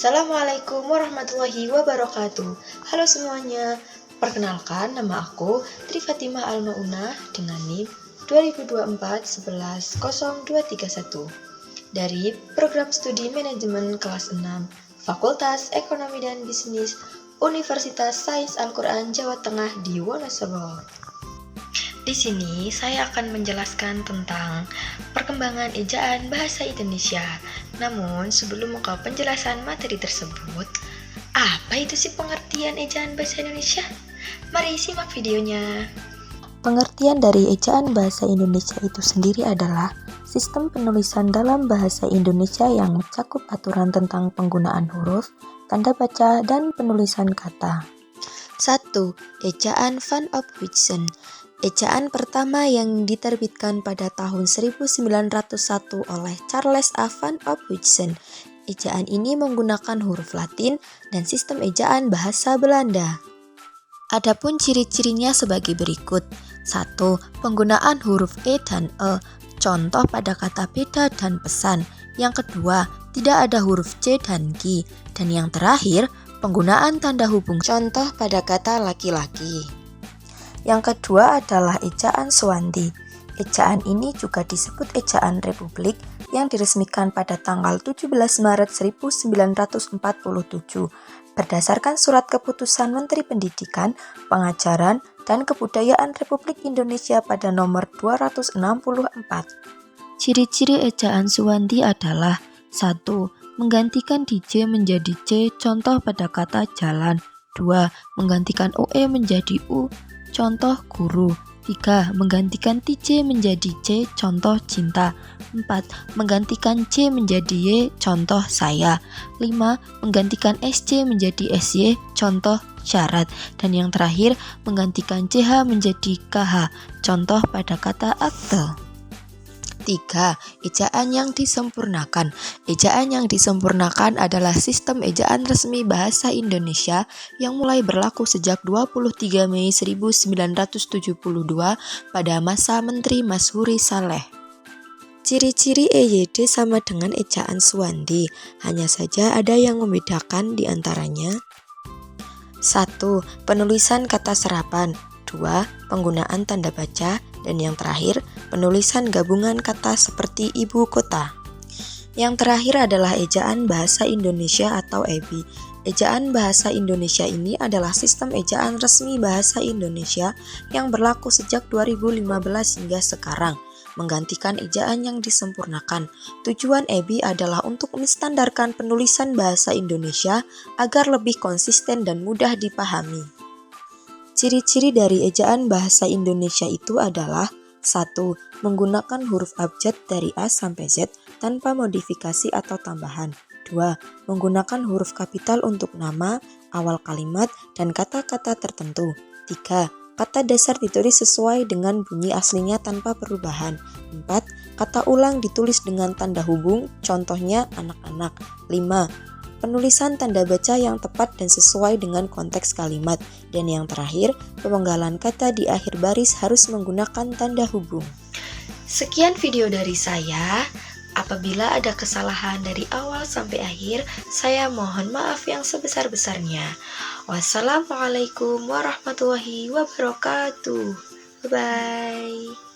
Assalamualaikum warahmatullahi wabarakatuh. Halo semuanya, perkenalkan nama aku Tri Fatimah Almaunah dengan NIM 2024-11-0231 dari Program Studi Manajemen Kelas 6 Fakultas Ekonomi dan Bisnis Universitas Sains Al-Quran Jawa Tengah di Wonosobo. Di sini saya akan menjelaskan tentang perkembangan ejaan bahasa Indonesia. Namun, sebelum ke penjelasan materi tersebut, apa itu sih pengertian ejaan bahasa Indonesia? Mari simak videonya. Pengertian dari ejaan bahasa Indonesia itu sendiri adalah sistem penulisan dalam bahasa Indonesia yang mencakup aturan tentang penggunaan huruf, tanda baca, dan penulisan kata. 1. Ejaan Van Ophuijsen. Ejaan pertama yang diterbitkan pada tahun 1901 oleh Charles A. Van Ophuijsen. Ejaan ini menggunakan huruf Latin dan sistem ejaan bahasa Belanda. Adapun ciri-cirinya sebagai berikut. 1. Penggunaan huruf E dan E, contoh pada kata beda dan pesan. Yang kedua, tidak ada huruf C dan G. Dan yang terakhir, penggunaan tanda hubung contoh pada kata laki-laki. Yang kedua adalah ejaan Suwanti. Ejaan ini juga disebut ejaan Republik yang diresmikan pada tanggal 17 Maret 1947 berdasarkan surat keputusan Menteri Pendidikan, Pengajaran, dan Kebudayaan Republik Indonesia pada nomor 264. Ciri-ciri ejaan Suwanti adalah 1. Menggantikan DJ menjadi C, contoh pada kata jalan. 2. Menggantikan OE menjadi U, contoh guru. 3. Menggantikan TJ menjadi C, contoh cinta. 4. Menggantikan C menjadi Y, contoh saya. 5. Menggantikan SC menjadi SY, contoh syarat. Dan yang terakhir, menggantikan CH menjadi KH, contoh pada kata akte. 3. Ejaan yang disempurnakan. Ejaan yang disempurnakan adalah sistem ejaan resmi bahasa Indonesia yang mulai berlaku sejak 23 Mei 1972 pada masa Menteri Mashuri Saleh. Ciri-ciri EYD sama dengan ejaan Suwanti, hanya saja ada yang membedakan di antaranya. 1. Penulisan kata serapan. 2. Penggunaan tanda baca. Dan yang terakhir, penulisan gabungan kata seperti ibu kota. Yang terakhir adalah ejaan bahasa Indonesia atau EBI. Ejaan bahasa Indonesia ini adalah sistem ejaan resmi bahasa Indonesia yang berlaku sejak 2015 hingga sekarang, menggantikan ejaan yang disempurnakan. Tujuan EBI adalah untuk menstandarkan penulisan bahasa Indonesia agar lebih konsisten dan mudah dipahami. Ciri-ciri dari ejaan bahasa Indonesia itu adalah 1. Menggunakan huruf abjad dari A sampai Z tanpa modifikasi atau tambahan. 2. Menggunakan huruf kapital untuk nama, awal kalimat, dan kata-kata tertentu. 3. Kata dasar ditulis sesuai dengan bunyi aslinya tanpa perubahan. 4. Kata ulang ditulis dengan tanda hubung, contohnya anak-anak. 5. Penulisan tanda baca yang tepat dan sesuai dengan konteks kalimat. Dan yang terakhir, pemenggalan kata di akhir baris harus menggunakan tanda hubung. Sekian video dari saya. Apabila ada kesalahan dari awal sampai akhir, saya mohon maaf yang sebesar-besarnya. Wassalamualaikum warahmatullahi wabarakatuh. Bye-bye.